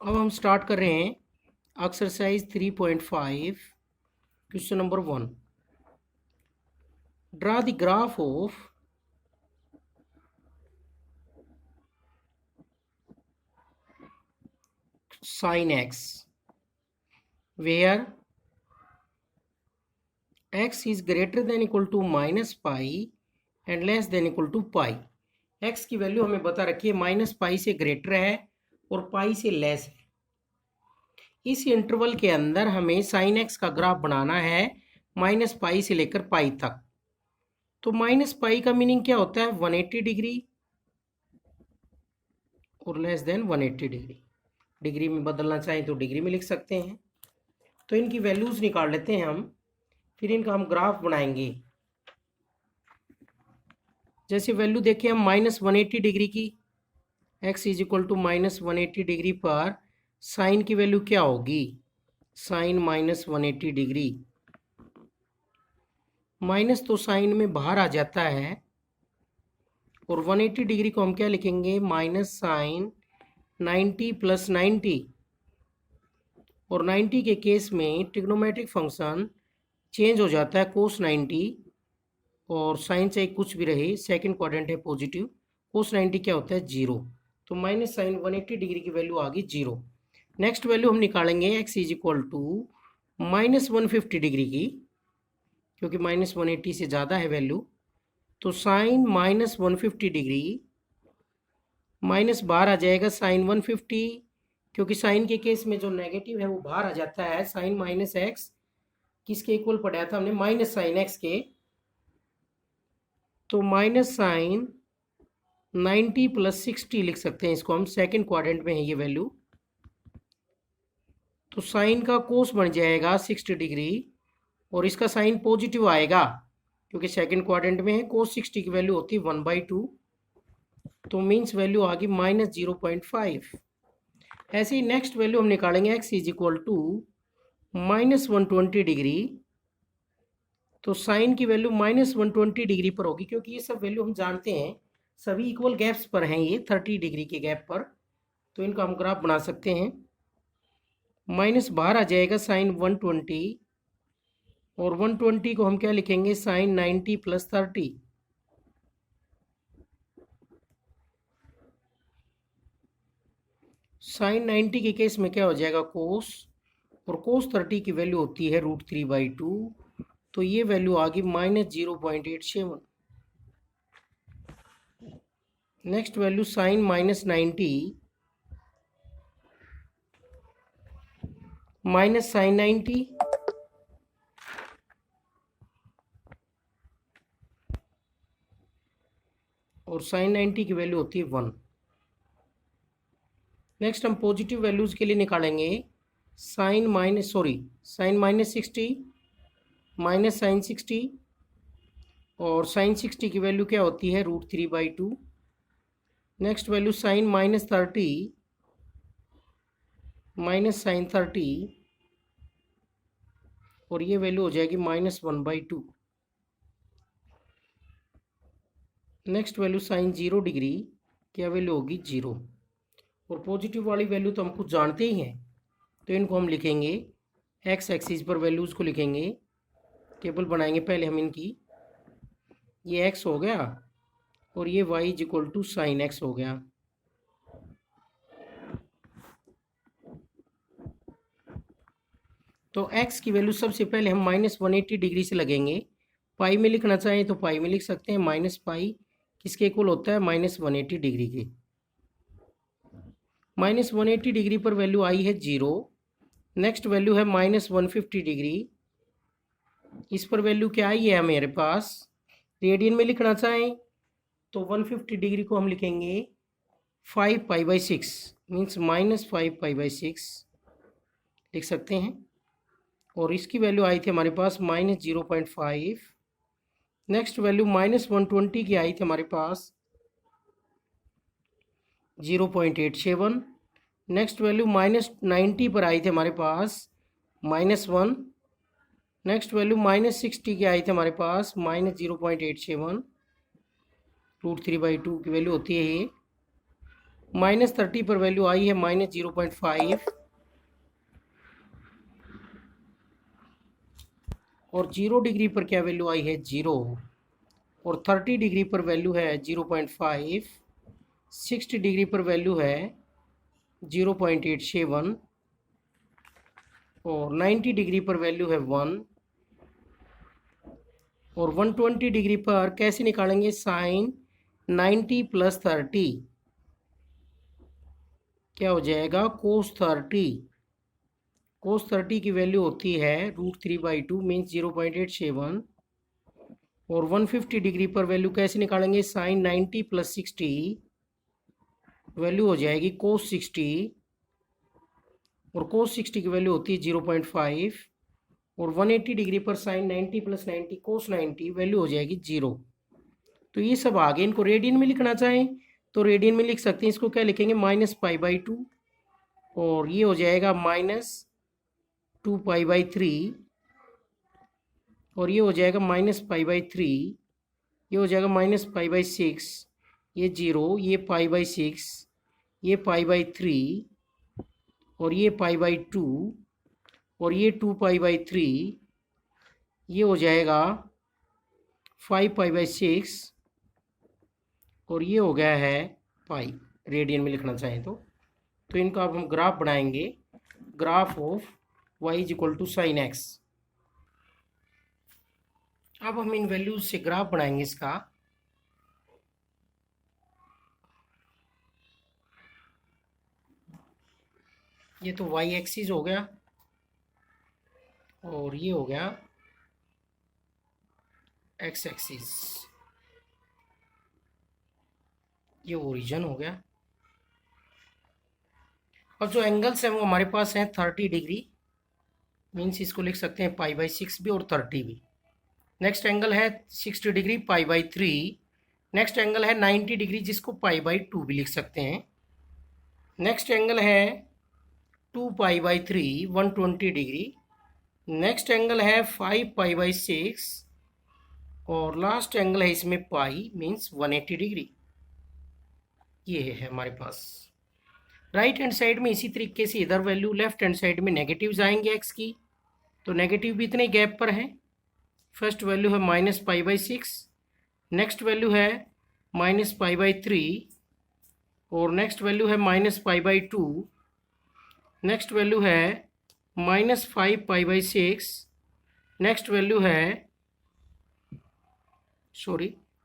अब हम स्टार्ट कर रहे हैं exercise 3.5 question number 1। Draw the graph of sin x where x is greater than equal to minus pi and less than equal to pi। x की value हमें बता रखी है माइनस पाई से ग्रेटर है और पाई से लेस है। इस इंटरवल के अंदर हमें साइन एक्स का ग्राफ बनाना है माइनस पाई से लेकर पाई तक। तो माइनस पाई का मीनिंग क्या होता है? 180 डिग्री और लेस देन 180 डिग्री। डिग्री में बदलना चाहें तो डिग्री में लिख सकते हैं। तो इनकी वैल्यूज निकाल लेते हैं हम, फिर इनका हम ग्राफ बनाएंगे। जैसे वैल्यू देखें हम माइनस 180 डिग्री की, x is equal to minus 180 degree पर साइन की वैल्यू क्या होगी? Sine minus 180 degree. माइनस तो साइन में बाहर आ जाता है और 180 डिग्री को हम क्या लिखेंगे? Minus sine 90 plus 90। और 90 के केस में ट्रिग्नोमेट्रिक फंक्शन चेंज हो जाता है कोस 90, और साइन चाहे कुछ भी रहे, सेकंड क्वाड्रेंट है पॉजिटिव, कोस 90 क्या होता है? जीरो। तो माइनस साइन 180 डिग्री की वैल्यू आ गई जीरो। नेक्स्ट वैल्यू हम निकालेंगे x is equal to minus 150 degree की, क्योंकि माइनस 180 से ज़्यादा है वैल्यू। तो साइन माइनस 150 डिग्री, माइनस बाहर आ जाएगा साइन 150, क्योंकि साइन के केस में जो नेगेटिव है वो बाहर आ जाता है। साइन माइनस एक्स किसके इक्वल पढ़ाया था हमने? माइनस साइन एक्स के। तो माइनस साइन 90 प्लस 60 लिख सकते हैं इसको हम, सेकंड क्वाड्रेंट में है ये वैल्यू। तो साइन का कोस बन जाएगा 60 डिग्री और इसका साइन पॉजिटिव आएगा क्योंकि सेकंड क्वाड्रेंट में है। कोस 60 की वैल्यू होती है 1/2, तो मीन्स वैल्यू आ गई माइनस 0.5। ऐसे ही नेक्स्ट वैल्यू हम निकालेंगे x is equal to minus 120 degree. तो साइन की वैल्यू माइनस 120 डिग्री पर होगी, क्योंकि ये सब वैल्यू हम जानते हैं सभी इक्वल गैप्स पर हैं, ये 30 डिग्री के गैप पर। तो इनका हम ग्राफ बना सकते हैं। माइनस बाहर आ जाएगा साइन 120, और 120 को हम क्या लिखेंगे? Sign 90 plus 30। साइन 90 के केस में क्या हो जाएगा? कोस, और कोस 30 की वैल्यू होती है √3/2। तो ये वैल्यू आ गई minus 0.87। Next value sine minus 90 minus sine 90, और साइन 90 की वैल्यू होती है 1। नेक्स्ट हम पॉजिटिव वैल्यूज के लिए निकालेंगे। साइन माइनस 60 माइनस साइन 60, और साइन 60 की वैल्यू क्या होती है? √3/2। Next value sine minus 30 minus sine 30, और ये वैल्यू हो जाएगी minus 1/2। Next value sine 0 degree, क्या वैल्यू होगी? 0। और पॉजिटिव वाली वैल्यू तो हम कुछ जानते ही हैं, तो इनको हम लिखेंगे एक्स एक्सिस पर, वैल्यूज़ को लिखेंगे। टेबल बनाएंगे पहले हम इनकी। ये एक्स हो गया और ये y is equal to sine x हो गया। तो x की वैल्यू सबसे पहले हम माइनस 180 डिग्री से लगेंगे। पाई में लिखना चाहें तो पाई में लिख सकते हैं। माइनस पाई किसके इक्वल होता है? माइनस 180 डिग्री के। माइनस 180 डिग्री पर वैल्यू आई है 0। नेक्स्ट वैल्यू है माइनस 150 डिग्री, इस पर वैल्यू क्या आई है हमारे पास? रेडियन में लिखना चाहें तो 150 डिग्री को हम लिखेंगे 5π/6, मीन्स माइनस 5π/6 लिख सकते हैं। और इसकी वैल्यू आई थी हमारे पास माइनस 0.5। नेक्स्ट वैल्यू माइनस 120 की आई थी हमारे पास 0.87। नेक्स्ट वैल्यू माइनस 90 पर आई थी हमारे पास -1। नेक्स्ट वैल्यू माइनस 60 की आई थी हमारे पास माइनस 0.87। √3/2 की वैल्यू होती है ये। -30 पर वैल्यू आई है -0.5 और 0 डिग्री पर क्या वैल्यू आई है 0 और 30 डिग्री पर वैल्यू है 0.5, 60 डिग्री पर वैल्यू है 0.87 और 90 डिग्री पर वैल्यू है 1 और 120 डिग्री पर कैसे निकालेंगे साइन 90 + 30 क्या हो जाएगा कोस 30। कोस 30 की वैल्यू होती है √3/2 मीन्स 0.87 और 150 डिग्री पर वैल्यू कैसे निकालेंगे साइन 90 + 60 वैल्यू हो जाएगी कोस 60 और कोस 60 की वैल्यू होती है 0.5 और 180 डिग्री पर साइन 90 + 90 कोस 90 वैल्यू हो जाएगी 0। तो ये सब आगे इनको रेडियन में लिखना चाहें तो रेडियन में लिख सकते हैं। इसको क्या लिखेंगे -π/2 और ये हो जाएगा -2π/3 और ये हो जाएगा -π/3, ये हो जाएगा -π/6, ये 0, ये π/6, ये π/3 और ये π/2 और ये 2π/3, ये हो जाएगा 5π/6 और ये हो गया है पाई रेडियन में लिखना चाहें तो इनका अब हम ग्राफ बनाएंगे। Graph of y = sin x। अब हम इन वैल्यूज से ग्राफ बनाएंगे इसका। ये तो y एक्सिस हो गया और ये हो गया x एक्सिस, ये ओरिजिन हो गया। और जो एंगल्स हैं वो हमारे पास हैं 30 डिग्री मीन्स इसको लिख सकते हैं π/6 भी और 30 भी। नेक्स्ट एंगल है 60 डिग्री π/3। नेक्स्ट एंगल है 90 डिग्री जिसको π/2 भी लिख सकते हैं। नेक्स्ट एंगल है 2π/3 120 डिग्री। नेक्स्ट एंगल है 5π/6 और लास्ट एंगल है इसमें पाई मीन्स 180 डिग्री। ये है हमारे पास। राइट हैंड साइड में इसी तरीके से इधर वैल्यू, लेफ्ट हैंड साइड में नेगेटिव्स आएंगे एक्स की, तो नेगेटिव भी इतने गैप पर हैं। फर्स्ट वैल्यू है -π/6, नेक्स्ट वैल्यू है -π/3 और नेक्स्ट वैल्यू है -π/2, नेक्स्ट वैल्यू है -5π/6, नेक्स्ट वैल्यू है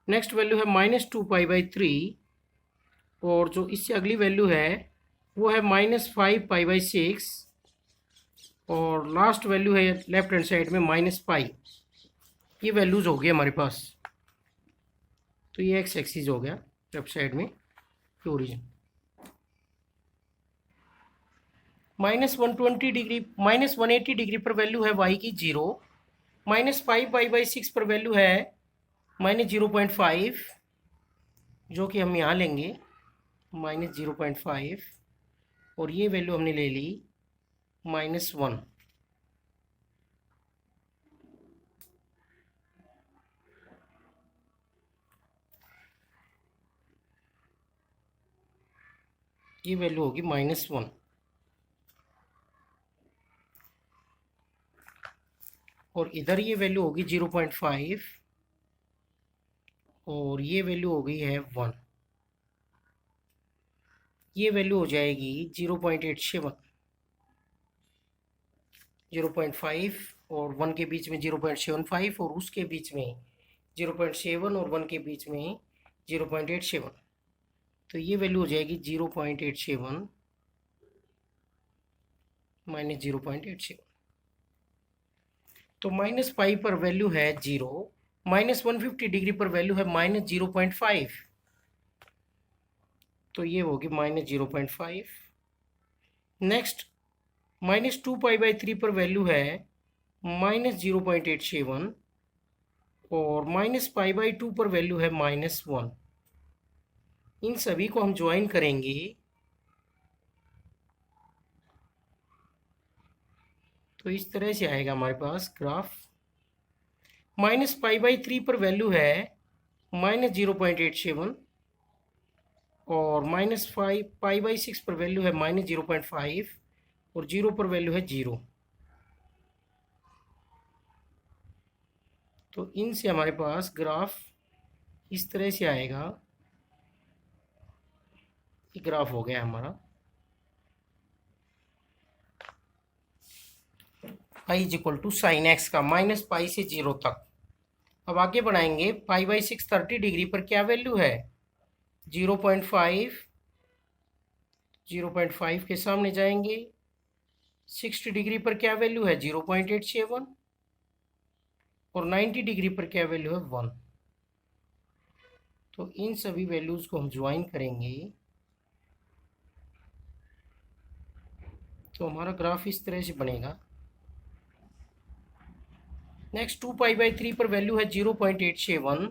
नेक्स्ट वैल्यू है -2π/3 और जो इससे अगली वैल्यू है वो है -5π/6 और लास्ट वैल्यू है लेफ्ट हैंड साइड में -π। ये वैल्यूज हो गई हमारे पास। तो ये एक्स एक्सिस हो गया लेफ्ट साइड में ओरिजिन। -120 डिग्री -180 डिग्री पर वैल्यू है y की 0, -5π/6 पर वैल्यू है -0.5 जो कि हम यहाँ लेंगे -0.5 और ये वैल्यू हमने ले ली -1। ये वैल्यू होगी -1 और इधर ये वैल्यू होगी 0.5 और ये वैल्यू हो गई है 1। ये वैल्यू हो जाएगी 0.87। 0.5 और 1 के बीच में 0.75 और उसके बीच में 0.7 और 1 के बीच में 0.87। तो ये वैल्यू हो जाएगी 0.87 -0.87। तो -π पर वैल्यू है 0, -150 डिग्री पर वैल्यू है -0.5 तो ये होगी -0.5। नेक्स्ट -2π/3 पर वैल्यू है -0.87 और -π/2 पर वैल्यू है -1। इन सभी को हम ज्वाइन करेंगे तो इस तरह से आएगा हमारे पास ग्राफ। -π/3 पर वैल्यू है -0.87 और -5 पाई/6 पर वैल्यू है -0.5 और 0 पर वैल्यू है 0। तो इनसे हमारे पास ग्राफ इस तरह से आएगा। ये ग्राफ हो गया हमारा i=sin x का -पाई से 0 तक। अब आगे बढ़ाएंगे। पाई/6 30 डिग्री पर क्या वैल्यू है? 0.5। 0.5 के सामने जाएंगे। 60 डिग्री पर क्या वैल्यू है? 0.87। और 90 डिग्री पर क्या वैल्यू है? 1। तो इन सभी वैल्यूज को हम ज्वाइन करेंगे तो हमारा ग्राफ इस तरह से बनेगा। नेक्स्ट 2π/3 पर वैल्यू है 0.87।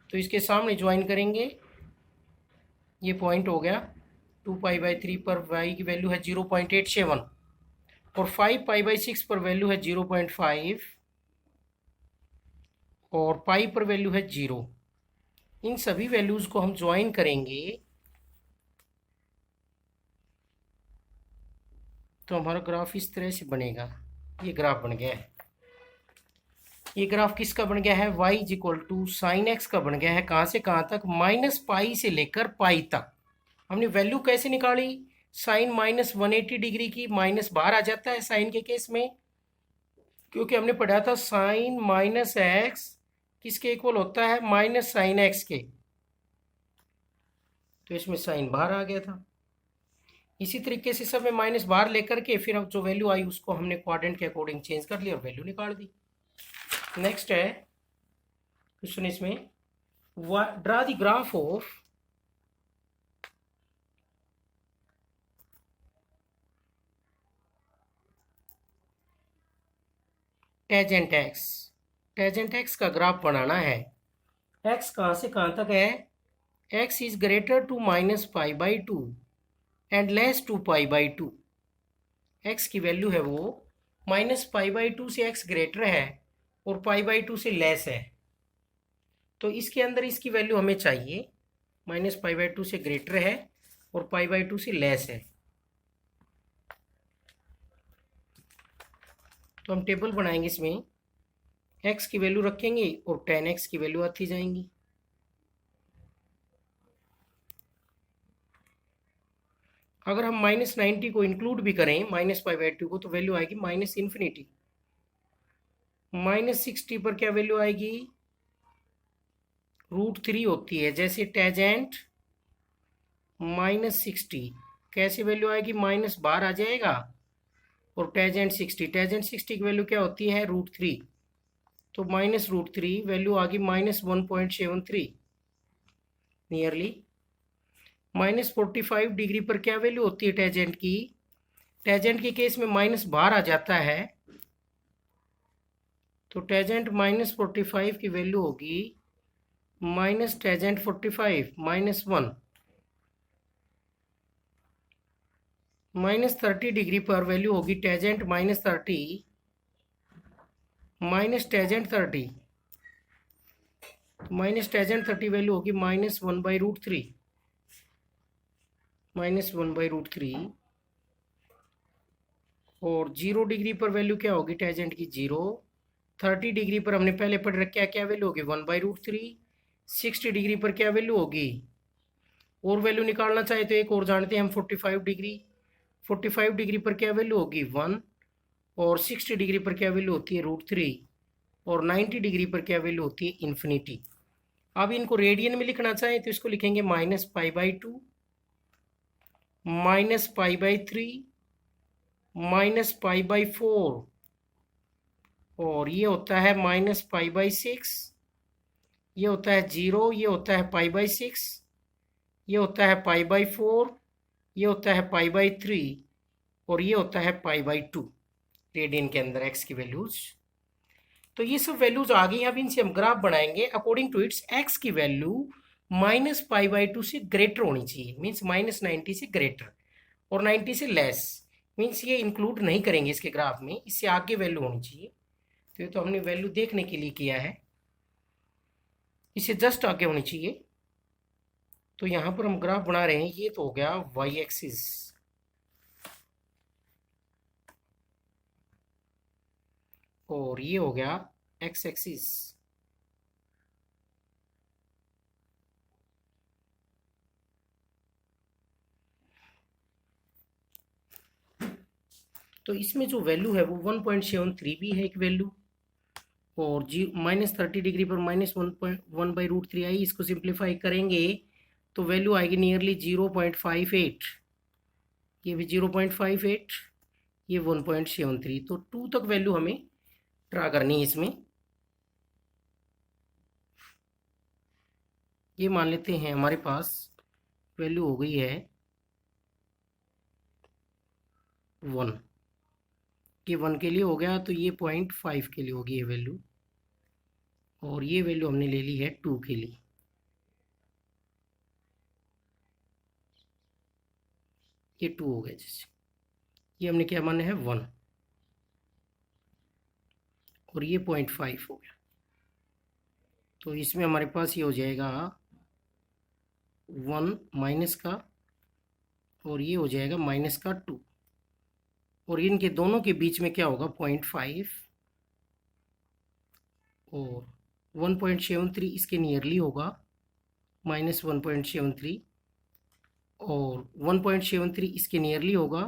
तो इसके सामने ज्वाइन करेंगे। ये पॉइंट हो गया। 2π/3 पर y की वैल्यू है 0.87 और 5π/6 पर वैल्यू है 0.5 और पाई पर वैल्यू है 0। इन सभी वैल्यूज को हम ज्वाइन करेंगे तो हमारा ग्राफ इस तरह से बनेगा। ये ग्राफ बन गया है। ये ग्राफ किसका बन गया है? y=sin x का बन गया है। कहाँ से कहाँ तक? -पाई से लेकर पाई तक। हमने वैल्यू कैसे निकाली? साइन -180 डिग्री की माइनस बाहर आ जाता है साइन के केस में, क्योंकि हमने पढ़ा था साइन -x किसके इक्वल होता है? -sin x के। तो इसमें साइन बाहर आ गया था। इसी तरीके से सब में माइनस बाहर लेकर के फिर जो वैल्यू आई उसको हमने क्वाड्रेंट के अकॉर्डिंग चेंज कर लिया और वैल्यू निकाल दी। नेक्स्ट है क्वेश्चन इसमें, draw the graph of tangent X. Tangent X का ग्राफ बनाना है। एक्स कहाँ से कहाँ तक है? एक्स इज ग्रेटर टू -पाई/2 एंड लेस टू पाई/2। एक्स की वैल्यू है वो -पाई/2 से एक्स ग्रेटर है और पाई/2 से लेस है। तो इसके अंदर इसकी वैल्यू हमें चाहिए। -पाई/2 से ग्रेटर है और पाई/2 से लेस है। तो हम टेबल बनाएंगे। इसमें x की वैल्यू रखेंगे और tan x की वैल्यू आती जाएंगी। अगर हम -90 को इंक्लूड भी करें -पाई/2 को तो वैल्यू आएगी -∞। -60 पर क्या वैल्यू आएगी? √3 होती है। जैसे टेजेंट -60 कैसे वैल्यू आएगी? माइनस बाहर आ जाएगा और टेजेंट 60 की वैल्यू क्या होती है? √3। तो -√3 वैल्यू आ गई -1.73 नियरली। -45 डिग्री पर क्या वैल्यू होती है टेजेंट की? टेजेंट के केस में माइनस बाहर आ जाता है तो टेजेंट -45 की वैल्यू होगी टेजेंट 45 -1। -30 डिग्री पर वैल्यू होगी टेजेंट -30 टेजेंट 30। टेजेंट 30 वैल्यू होगी -1/√3। -1/√3 और 0 डिग्री पर वैल्यू क्या होगी टेजेंट की? 0। 30 डिग्री पर हमने पहले पढ़ रखा है, क्या वैल्यू होगी? 1/√3। 60 डिग्री पर क्या वैल्यू होगी? और वैल्यू निकालना चाहे तो एक और जानते हैं हम, 45 डिग्री। 45 डिग्री पर क्या वैल्यू होगी? 1। और 60 डिग्री पर क्या वैल्यू होती है? √3। और 90 डिग्री पर क्या वैल्यू होती है? इन्फिनिटी। अब इनको रेडियन में लिखना चाहें तो इसको लिखेंगे -पाई/2 -पाई/3 -पाई/4 और ये होता है -पाई/6। ये होता है 0। ये होता है पाई/6। ये होता है पाई/4। ये होता है पाई/3 और ये होता है पाई/2 रेडियन के अंदर एक्स की वैल्यूज। तो ये सब वैल्यूज आ गई। अब इनसे हम ग्राफ बनाएंगे अकॉर्डिंग टू इट्स। एक्स की वैल्यू -पाई/2 से ग्रेटर होनी चाहिए, मीन्स -90 से ग्रेटर और 90 से लेस, मीन्स ये इंक्लूड नहीं करेंगे इसके ग्राफ में, इससे आगे वैल्यू होनी चाहिए। तो ये तो हमने वैल्यू देखने के लिए किया है, इससे जस्ट आगे होनी चाहिए। तो यहाँ पर हम ग्राफ बना रहे हैं, ये तो हो गया वाई एक्सिस, और ये हो गया एक्स एक्सिस। तो इसमें जो वैल्यू है वो 1.73 भी है एक वैल्यू, और जी -30 डिग्री पर -1/√3 आई। इसको सिंप्लीफाई करेंगे तो वैल्यू आएगी नियरली 0.58, ये भी 0.58, ये 1.73। तो 2 तक वैल्यू हमें ड्रा करनी है इसमें। ये मान लेते हैं हमारे पास वैल्यू हो गई है 1, ये 1 के लिए हो गया, तो ये 0.5 के लिए होगी ये वैल्यू, और ये वैल्यू हमने ले ली है 2 के लिए। ये 2 हो गया, जैसे ये हमने क्या माना है 1, और ये 0.5 हो गया। तो इसमें हमारे पास ये हो जाएगा 1 माइनस का, और ये हो जाएगा माइनस का 2, और इनके दोनों के बीच में क्या होगा 0.5, और 1.73 इसके नियरली होगा -1.73, और 1.73 इसके नियरली होगा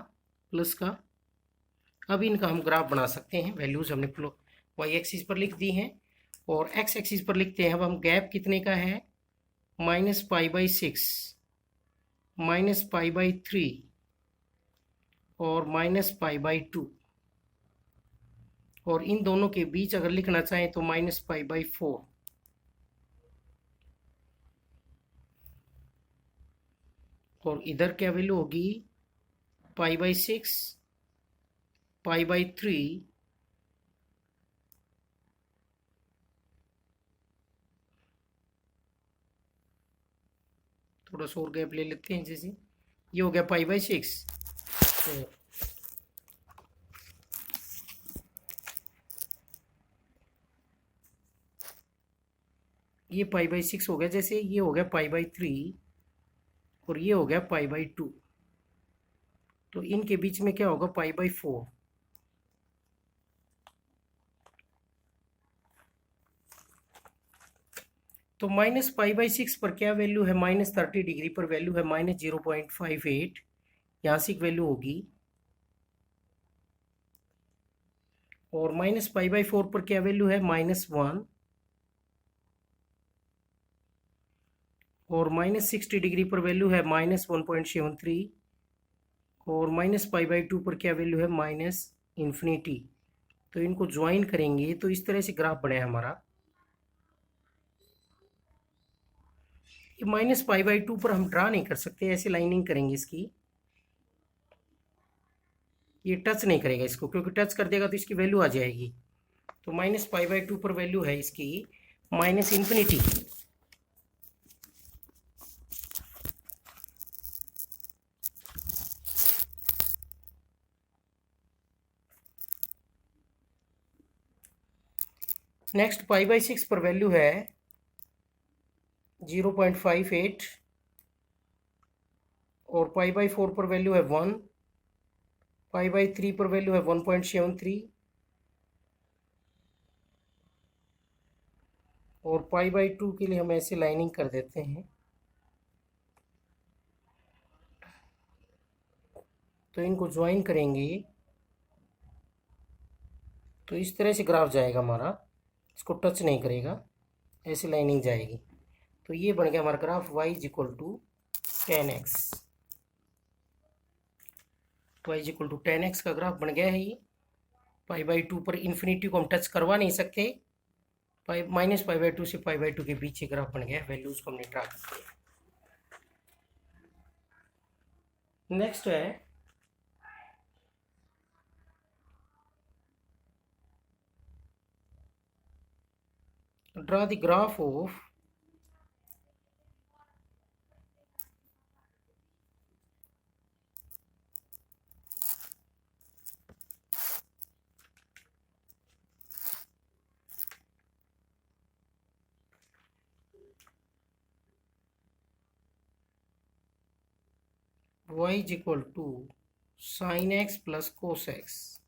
प्लस का। अब इनका हम ग्राफ बना सकते हैं, वैल्यूज हमने वाई एक्सिस पर लिख दी हैं, और एक्स एक्सिस पर लिखते हैं। अब हम गैप कितने का है, -π/6, -π/3 और -π/2, और इन दोनों के बीच अगर लिखना चाहें तो -π/4, और इधर क्या वैल्यू होगी π/6, π/3, थोड़ा सा और गैप ले लेते हैं, जैसे ये हो गया π/6, तो ये π/6 हो गया, जैसे ये हो गया π/3, और ये हो गया π/2, तो इनके बीच में क्या होगा π/4। तो -π/6 पर क्या वैल्यू है, -30 डिग्री पर वैल्यू है -0.58, यहाँ से एक वैल्यू होगी, और -π/4 पर क्या वैल्यू है -1, और -60 डिग्री पर वैल्यू है -1.73, और -π/2 पर क्या वैल्यू है -∞। तो इनको ज्वाइन करेंगे तो इस तरह से ग्राफ बनेगा हमारा। ये -π/2 पर हम ड्रा नहीं कर सकते, ऐसे लाइनिंग करेंगे इसकी, ये टच नहीं करेगा इसको, क्योंकि टच कर देगा तो इसकी वैल्यू आ जाएगी। तो -π/2 पर वैल्यू है इसकी -∞। नेक्स्ट π/6 पर वैल्यू है 0.58, और π/4 पर वैल्यू है 1, π/3 पर वैल्यू है 1.73, और π/2 के लिए हम ऐसे लाइनिंग कर देते हैं। तो इनको ज्वाइन करेंगे तो इस तरह से ग्राफ जाएगा हमारा, इसको टच नहीं करेगा, ऐसी लाइनिंग जाएगी। तो ये बन गया हमारा graph y = 10x, y = 10x का ग्राफ बन गया है ये। π/2 पर इन्फिनिटी को हम टच करवा नहीं सकते, -π/2 से π/2 के बीच ग्राफ बन गया, वैल्यूज को हमने ड्रा कर दिया। नेक्स्ट है draw the graph of y is equal to sine x plus cos x,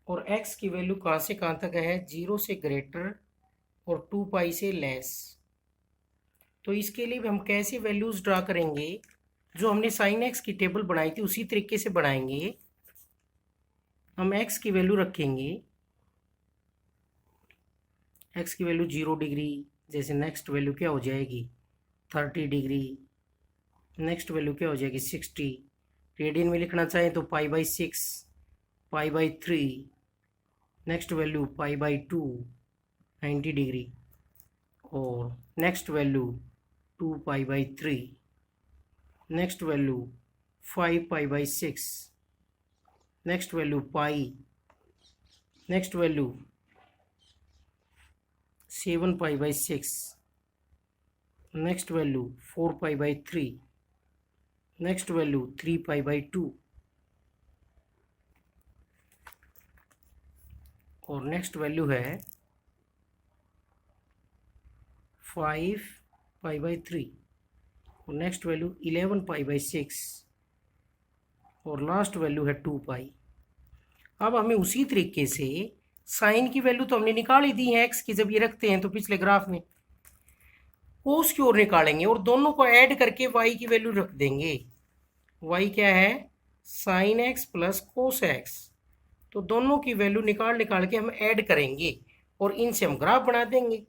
और x की वैल्यू कहाँ से कहाँ तक है, 0 से ग्रेटर और 2 पाई से लेस। तो इसके लिए भी हम कैसे वैल्यूज ड्रा करेंगे, जो हमने साइन एक्स की टेबल बनाई थी उसी तरीके से बनाएंगे। हम x की वैल्यू रखेंगे, x की वैल्यू 0 डिग्री, जैसे नेक्स्ट वैल्यू क्या हो जाएगी 30 डिग्री, नेक्स्ट वैल्यू क्या हो जाएगी 60, रेडियन में लिखना चाहें तो π/6, π/3, नेक्स्ट वैल्यू π/2 90 डिग्री, और next value 2π/3, next value 5π/6, next value pi, next value 7π/6, next value 4π/3, next value 3π/2, और नेक्स्ट वैल्यू है 5π/3, और नेक्स्ट वैल्यू 11π/6, और लास्ट वैल्यू है 2π। अब हमें उसी तरीके से साइन की वैल्यू तो हमने निकाल ही दी है एक्स की, जब ये रखते हैं तो पिछले ग्राफ में कोस की ओर निकालेंगे और दोनों को ऐड करके वाई की वैल्यू रख देंगे। वाई क्या है, sign x plus cos x, तो दोनों की वैल्यू निकाल के हम ऐड करेंगे और इनसे हम ग्राफ बना देंगे।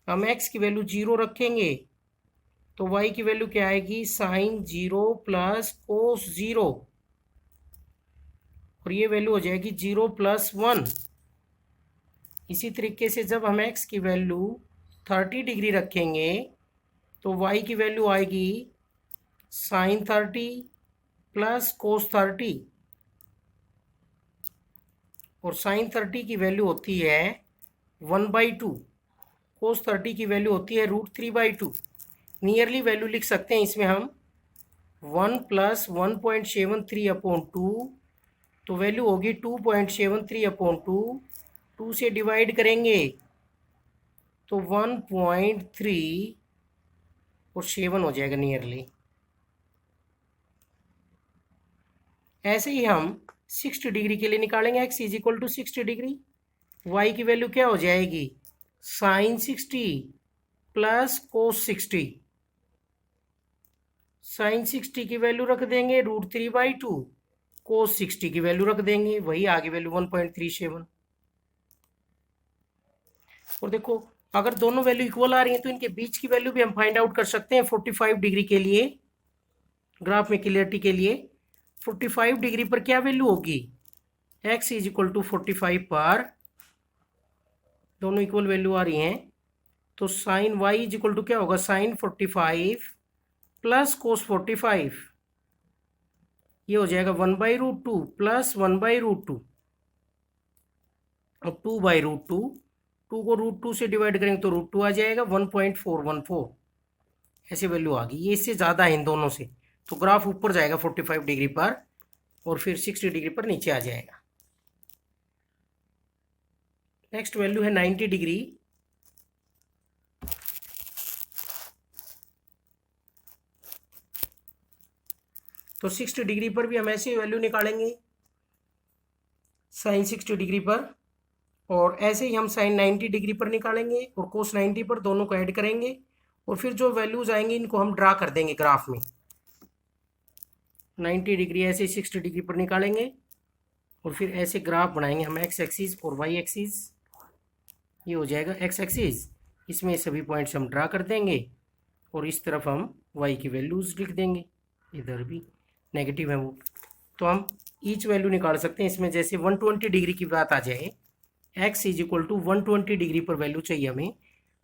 हम एक्स की वैल्यू 0 रखेंगे तो वाई की वैल्यू क्या आएगी, साइन 0 प्लस कोस 0, और ये वैल्यू हो जाएगी 0 + 1। इसी तरीके से जब हम x की वैल्यू 30 डिग्री रखेंगे तो y की वैल्यू आएगी साइन 30 प्लस कोस 30, और साइन 30 की वैल्यू होती है 1/2, कोस 30 की वैल्यू होती है √3/2। नियरली वैल्यू लिख सकते हैं इसमें हम 1 + 1.73/2, तो वैल्यू होगी 2.73/2, 2 से डिवाइड करेंगे तो 1.3 और 7 हो जाएगा नियरली। ऐसे ही हम 60 डिग्री के लिए निकालेंगे, x is equal to 60 degree, y की वैल्यू क्या हो जाएगी, साइन 60 प्लस कोस 60, साइन 60 की वैल्यू रख देंगे √3/2, कोस 60 की वैल्यू रख देंगे, वही आगे वैल्यू 1.37। और देखो अगर दोनों वैल्यू इक्वल आ रही हैं तो इनके बीच की वैल्यू भी हम फाइंड आउट कर सकते हैं 45 डिग्री के लिए। ग्राफ में क्लियरिटी के लिए 45 डिग्री पर क्या वैल्यू होगी, x इज इक्वल टू 45 पर, दोनों इक्वल वैल्यू आ रही हैं तो sine y is equal to क्या होगा, साइन 45 प्लस कोस 45, ये हो जाएगा 1/√2 प्लस 1/√2, अब 2/√2, 2 को √2 से डिवाइड करेंगे तो √2 आ जाएगा, 1.414 ऐसे वैल्यू आ गई। ये इससे ज़्यादा है इन दोनों से, तो ग्राफ ऊपर जाएगा 45 डिग्री पर और फिर 60 डिग्री पर नीचे आ जाएगा। नेक्स्ट वैल्यू है 90 डिग्री, तो 60 डिग्री पर भी हम ऐसे वैल्यू निकालेंगे साइन 60 डिग्री पर, और ऐसे ही हम साइन 90 डिग्री पर निकालेंगे और कोस 90 पर, दोनों को ऐड करेंगे और फिर जो वैल्यूज आएंगे इनको हम ड्रा कर देंगे ग्राफ में। 90 डिग्री ऐसे 60 डिग्री पर निकालेंगे और फिर ऐसे ग्राफ बनाएंगे हम, एक्स एक्सिस और वाई एक्सिस, ये हो जाएगा एक्स एक्सिस, इसमें सभी पॉइंट्स हम ड्रा कर देंगे और इस तरफ हम वाई की वैल्यूज लिख देंगे, इधर भी नेगेटिव है वो, तो हम ईच वैल्यू निकाल सकते हैं इसमें। जैसे 120 डिग्री की बात आ जाए, x is equal to 120 degree पर वैल्यू चाहिए हमें,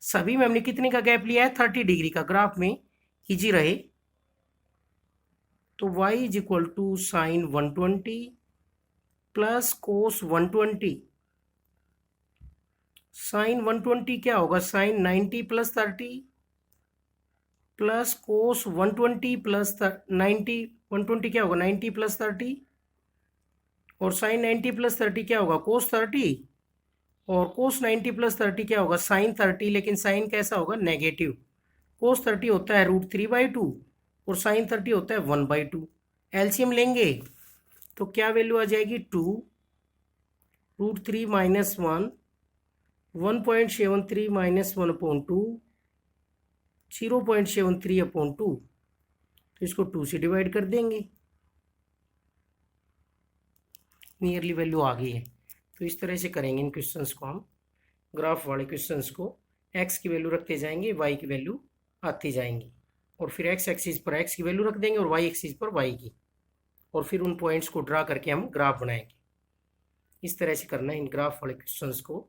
सभी में हमने कितने का गैप लिया है, 30 डिग्री का, ग्राफ में इजी रहे, तो y is equal to sine 120 plus cos 120, sine 120 क्या होगा, साइन 90 + 30 प्लस कोस 120 प्लस 90, 120 क्या होगा 90 + 30, और साइन 90 + 30 क्या होगा कोस 30, और कोस 90 + 30 क्या होगा साइन 30, लेकिन साइन कैसा होगा नेगेटिव, कोस 30 होता है √3/2 और साइन 30 होता है 1/2। एलसीएम लेंगे तो क्या वैल्यू आ जाएगी 2 √3 - 1 1.73 - 1/2 0.73/2। तो इसको 2 से डिवाइड कर देंगे, नियरली वैल्यू आ गई है। तो इस तरह से करेंगे इन क्वेश्चंस को हम, ग्राफ वाले क्वेश्चंस को एक्स की वैल्यू रखते जाएंगे, वाई की वैल्यू आती जाएंगी, और फिर एक्स एक्सिस पर एक्स की वैल्यू रख देंगे और वाई एक्सिस पर वाई की, और फिर उन पॉइंट्स को ड्रा करके हम ग्राफ बनाएंगे। इस तरह से करना है इन ग्राफ वाले क्वेश्चंस को।